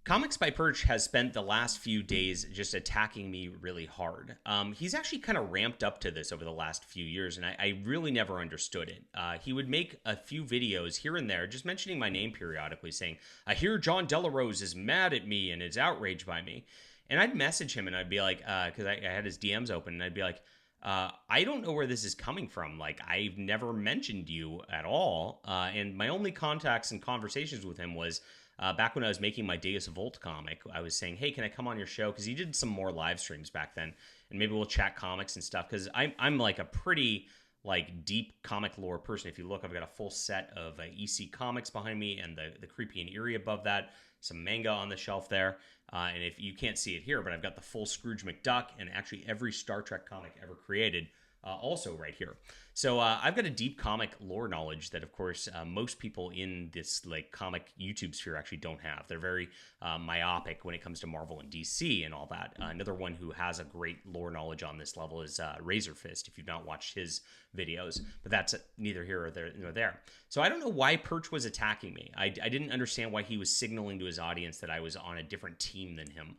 Comics by Perch has spent the last few days just attacking me really hard. He's actually kind of ramped up to this over the last few years, and I really never understood it. He would make a few videos here and there, just mentioning my name periodically, saying, I hear John Delarose is mad at me and is outraged by me. And I'd message him and I'd be like, because I had his DMs open, and I'd be like, I don't know where this is coming from. Like, I've never mentioned you at all. And my only contacts and conversations with him was back when I was making my Deus Volt comic. I was saying, hey, can I come on your show? Because he did some more live streams back then, and maybe we'll chat comics and stuff. Because I'm like a pretty like deep comic lore person. If you look, I've got a full set of EC comics behind me, and the creepy and eerie above that, some manga on the shelf there. And if you can't see it here, but I've got the full Scrooge McDuck and actually every Star Trek comic ever created also right here. So I've got a deep comic lore knowledge that, of course, most people in this like comic YouTube sphere actually don't have. They're very myopic when it comes to Marvel and DC and all that. Another one who has a great lore knowledge on this level is Razor Fist, if you've not watched his videos. But that's neither here nor there. So I don't know why Perch was attacking me. I didn't understand why he was signaling to his audience that I was on a different team than him.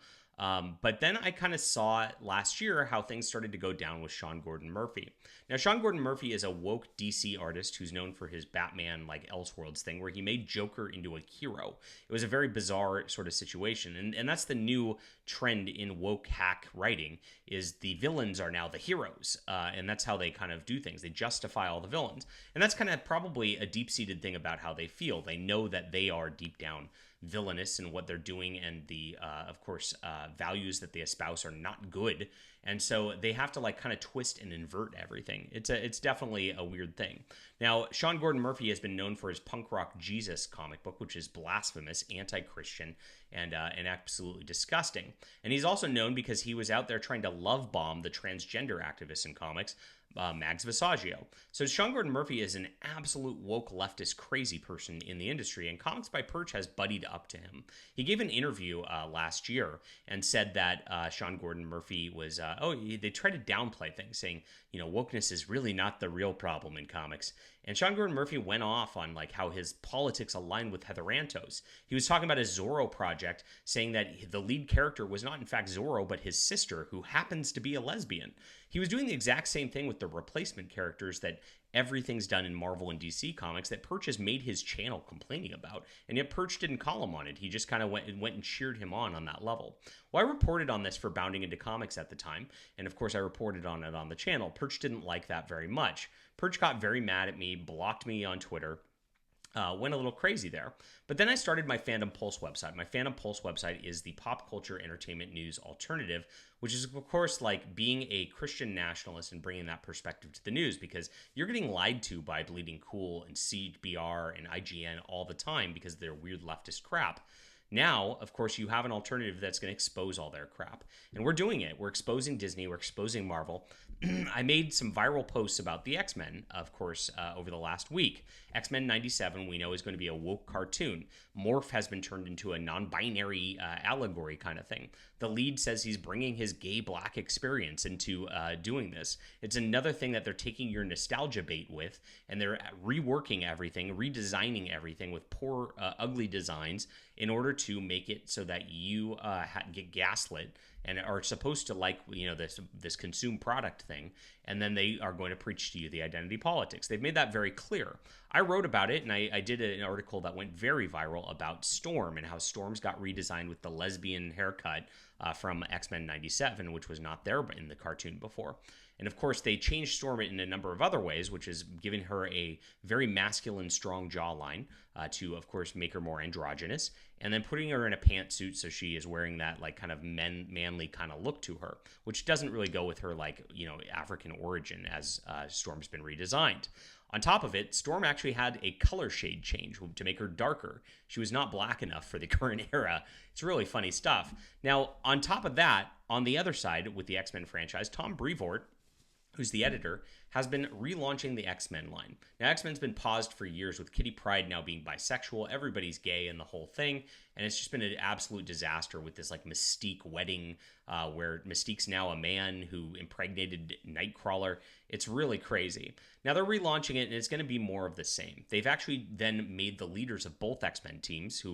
But then I kind of saw last year how things started to go down with Sean Gordon Murphy. Now, Sean Gordon Murphy is a woke DC artist who's known for his Batman, like Elseworlds thing, where he made Joker into a hero. It was a very bizarre sort of situation. And that's the new trend in woke hack writing, is the villains are now the heroes. And that's how they kind of do things. They justify all the villains. And that's kind of probably a deep-seated thing about how they feel. They know that they are deep down villainous in what they're doing, and the of course values that they espouse are not good, and so they have to like kind of twist and invert everything. It's definitely a weird thing. Now, Sean Gordon Murphy has been known for his Punk Rock Jesus comic book, which is blasphemous, anti-Christian, and absolutely disgusting. And he's also known because he was out there trying to love bomb the transgender activists in comics, Mags Visaggio. So Sean Gordon Murphy is an absolute woke leftist crazy person in the industry, and Comics by Perch has buddied up to him. He gave an interview last year and said that Sean Gordon Murphy was, they tried to downplay things, saying, wokeness is really not the real problem in comics. And Sean Gordon Murphy went off on like how his politics aligned with Heather Antos. He was talking about his Zorro project, saying that the lead character was not in fact Zorro, but his sister, who happens to be a lesbian. He was doing the exact same thing with the replacement characters that everything's done in Marvel and DC comics that Perch has made his channel complaining about, and yet Perch didn't call him on it. He just kind of went and cheered him on that level. Well, I reported on this for Bounding Into Comics at the time, and of course I reported on it on the channel. Perch didn't like that very much. Perch got very mad at me, blocked me on Twitter, went a little crazy there. But then I started my Fandom Pulse website. My Fandom Pulse website is the pop culture entertainment news alternative, which is, of course, like being a Christian nationalist and bringing that perspective to the news, because you're getting lied to by Bleeding Cool and CBR and IGN all the time because of their weird leftist crap. Now, of course, you have an alternative that's going to expose all their crap. And we're doing it. We're exposing Disney. We're exposing Marvel. I made some viral posts about the X-Men, of course, over the last week. X-Men 97, we know, is going to be a woke cartoon. Morph has been turned into a non-binary allegory kind of thing. The lead says he's bringing his gay black experience into doing this. It's another thing that they're taking your nostalgia bait with, and they're reworking everything, redesigning everything with poor, ugly designs in order to make it so that you get gaslit and are supposed to like this consume product thing, and then they are going to preach to you the identity politics. They've made that very clear. I wrote about it, and I did an article that went very viral about Storm and how Storm's got redesigned with the lesbian haircut from X-Men 97, which was not there in the cartoon before. And of course, they changed Storm in a number of other ways, which is giving her a very masculine, strong jawline to, of course, make her more androgynous, and then putting her in a pantsuit so she is wearing that like kind of manly kind of look to her, which doesn't really go with her like African origin as Storm's been redesigned. On top of it, Storm actually had a color shade change to make her darker. She was not black enough for the current era. It's really funny stuff. Now, on top of that, on the other side with the X-Men franchise, Tom Brevoort, who's the editor, has been relaunching the X-Men line. Now, X-Men's been paused for years with Kitty Pryde now being bisexual. Everybody's gay and the whole thing. And it's just been an absolute disaster with this like Mystique wedding where Mystique's now a man who impregnated Nightcrawler. It's really crazy. Now they're relaunching it and it's going to be more of the same. They've actually then made the leaders of both X-Men teams,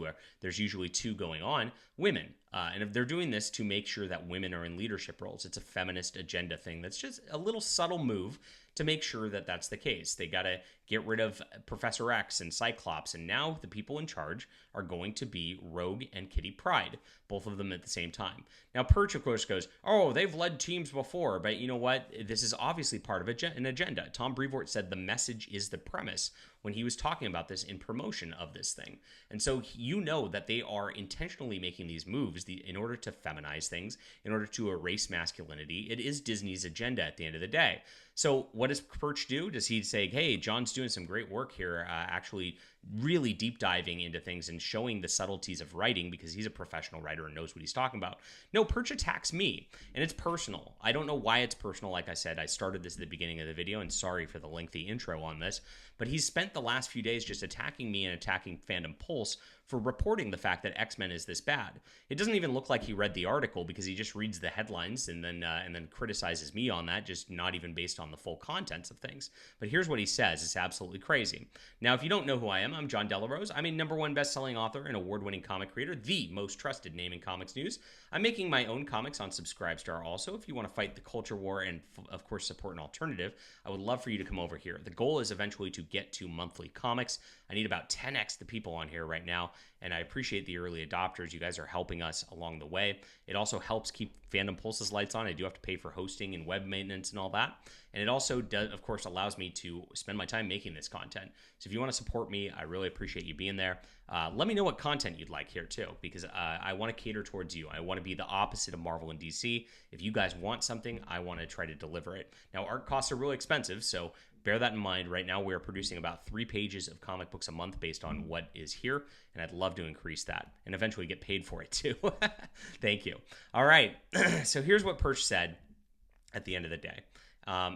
there's usually two going on, women. And if they're doing this to make sure that women are in leadership roles, it's a feminist agenda thing. That's just a little subtle move to make sure that that's the case. They got to get rid of Professor X and Cyclops, and now the people in charge are going to be Rogue and Kitty Pryde, both of them at the same time. Now, Perch, of course, goes, oh, they've led teams before, but you know what? This is obviously part of an agenda. Tom Brevoort said the message is the premise when he was talking about this in promotion of this thing. And so you know that they are intentionally making these moves in order to feminize things, in order to erase masculinity. It is Disney's agenda at the end of the day. So what does Perch do? Does he say, hey, John's doing some great work here, actually really deep diving into things and showing the subtleties of writing because he's a professional writer and knows what he's talking about? No, Perch attacks me, and it's personal. I don't know why it's personal. Like I said, I started this at the beginning of the video, and sorry for the lengthy intro on this, but he's spent the last few days just attacking me and attacking Fandom Pulse for reporting the fact that X-Men is this bad. It doesn't even look like he read the article because he just reads the headlines and then criticizes me on that, just not even based on the full contents of things. But here's what he says. It's absolutely crazy. Now, if you don't know who I am, I'm John Delarose. I'm a #1 best-selling author and award-winning comic creator, the most trusted name in comics news. I'm making my own comics on Subscribestar also. If you want to fight the culture war and, of course, support an alternative, I would love for you to come over here. The goal is eventually to get to monthly comics. I need about 10x the people on here right now, and I appreciate the early adopters. You guys are helping us along the way. It also helps keep Fandom Pulse's lights on. I do have to pay for hosting and web maintenance and all that. And it also does, of course, allows me to spend my time making this content. So if you want to support me, I really appreciate you being there. Let me know what content you'd like here too, because I want to cater towards you. I want to be the opposite of Marvel and DC. If you guys want something, I want to try to deliver it. Now, art costs are really expensive, so bear that in mind. Right now, we're producing about 3 pages of comic books a month based on what is here, and I'd love to increase that and eventually get paid for it too. Thank you. All right, so here's what Perch said at the end of the day.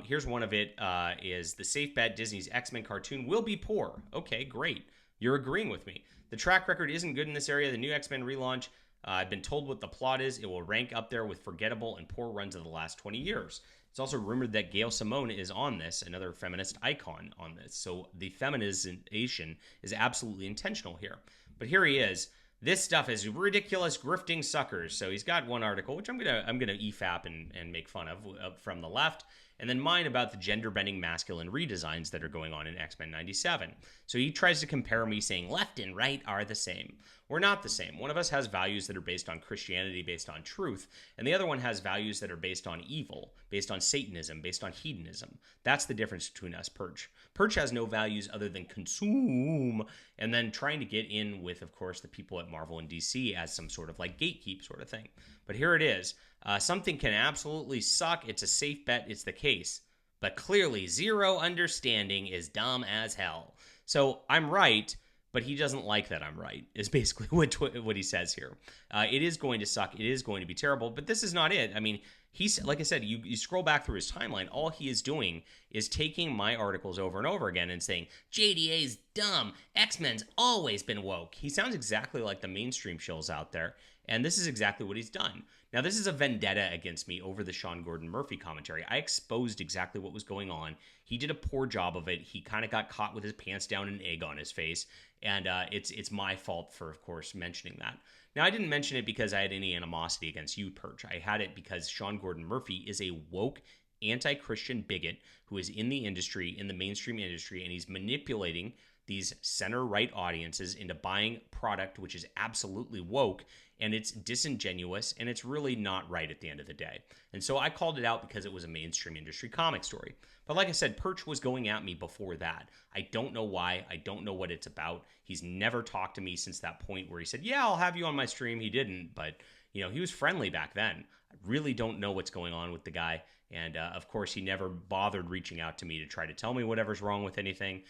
Here's one of it, is the safe bet Disney's X-Men cartoon will be poor. Okay, great. You're agreeing with me. The track record isn't good in this area. The new X-Men relaunch, I've been told what the plot is. It will rank up there with forgettable and poor runs of the last 20 years. It's also rumored that Gail Simone is on this, another feminist icon on this. So the feminization is absolutely intentional here. But here he is. This stuff is ridiculous, grifting suckers. So he's got one article, which I'm gonna EFAP and make fun of from the left, and then mine about the gender-bending masculine redesigns that are going on in X-Men 97. So he tries to compare me, saying left and right are the same. We're not the same. One of us has values that are based on Christianity, based on truth, and the other one has values that are based on evil, based on Satanism, based on hedonism. That's the difference between us, Perch. Perch has no values other than consume, and then trying to get in with, of course, the people at Marvel and DC as some sort of like gatekeep sort of thing. But here it is. Something can absolutely suck. It's a safe bet. It's the case. But clearly, zero understanding is dumb as hell. So I'm right, but he doesn't like that I'm right, is basically what he says here. It is going to suck. It is going to be terrible, but this is not it. I mean, he's, like I said, you scroll back through his timeline, all he is doing is taking my articles over and over again and saying, JDA's dumb, X-Men's always been woke. He sounds exactly like the mainstream shills out there, and this is exactly what he's done. Now, this is a vendetta against me over the Sean Gordon Murphy commentary. I exposed exactly what was going on. He did a poor job of it. He kind of got caught with his pants down and an egg on his face, and it's my fault for, of course, mentioning that. Now, I didn't mention it because I had any animosity against you, Perch. I had it because Sean Gordon Murphy is a woke, anti-Christian bigot who is in the industry, in the mainstream industry, and he's manipulating these center-right audiences into buying product which is absolutely woke, and it's disingenuous, and it's really not right at the end of the day. And so I called it out because it was a mainstream industry comic story. But like I said, Perch was going at me before that. I don't know why. I don't know what it's about. He's never talked to me since that point where he said, yeah, I'll have you on my stream. He didn't, but you know, he was friendly back then. I really don't know what's going on with the guy. And of course, he never bothered reaching out to me to try to tell me whatever's wrong with anything.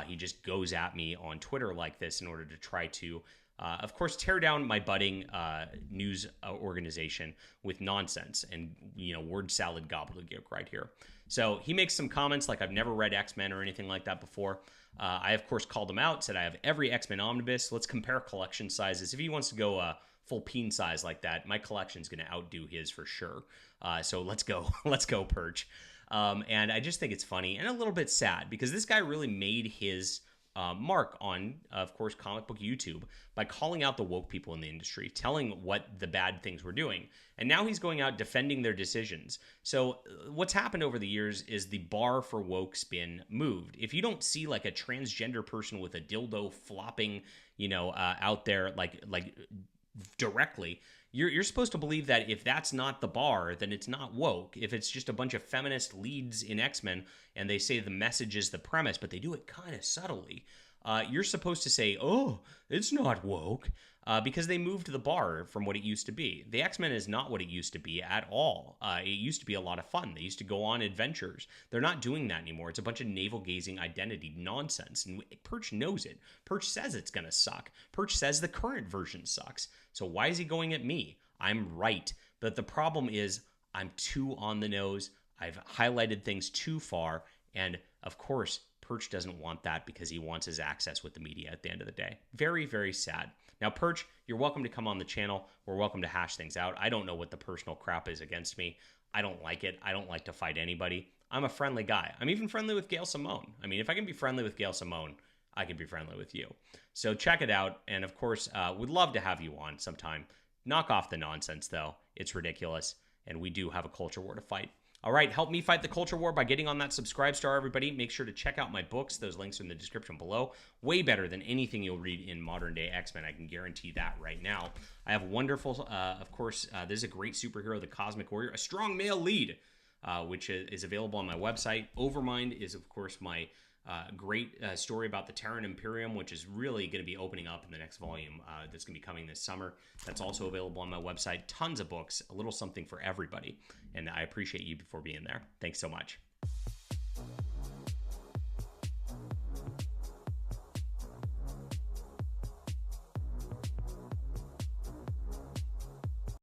He just goes at me on Twitter like this in order to try to of course, tear down my budding news organization with nonsense and word salad gobbledygook right here. So he makes some comments like I've never read X-Men or anything like that before. I of course called him out, said I have every X-Men omnibus. Let's compare collection sizes. If he wants to go full peen size like that, my collection's going to outdo his for sure. So let's go, let's go, Perch. And I just think it's funny and a little bit sad because this guy really made his mark on, of course, comic book YouTube by calling out the woke people in the industry, telling what the bad things we're doing. And now he's going out defending their decisions. So what's happened over the years is the bar for woke's been moved. If you don't see like a transgender person with a dildo flopping, out there like directly, you're supposed to believe that if that's not the bar, then it's not woke. If it's just a bunch of feminist leads in X-Men and they say the message is the premise, but they do it kind of subtly, you're supposed to say, oh, it's not woke, because they moved the bar from what it used to be. The X-Men is not what it used to be at all. It used to be a lot of fun. They used to go on adventures. They're not doing that anymore. It's a bunch of navel-gazing identity nonsense, and Perch knows it. Perch says it's going to suck. Perch says the current version sucks. So why is he going at me? I'm right. But the problem is I'm too on the nose. I've highlighted things too far. And of course, Perch doesn't want that because he wants his access with the media at the end of the day. Very, very sad. Now, Perch, you're welcome to come on the channel. We're welcome to hash things out. I don't know what the personal crap is against me. I don't like it. I don't like to fight anybody. I'm a friendly guy. I'm even friendly with Gail Simone. I mean, if I can be friendly with Gail Simone, I can be friendly with you. So check it out. And of course, would love to have you on sometime. Knock off the nonsense, though. It's ridiculous. And we do have a culture war to fight. All right, help me fight the culture war by getting on that subscribe star, everybody. Make sure to check out my books. Those links are in the description below. Way better than anything you'll read in modern day X-Men. I can guarantee that right now. I have wonderful, of course, there's a great superhero, the Cosmic Warrior, a strong male lead, which is available on my website. Overmind is, of course, my great story about the Terran Imperium, which is really going to be opening up in the next volume that's going to be coming this summer. That's also available on my website. Tons of books, a little something for everybody. And I appreciate you for being there. Thanks so much.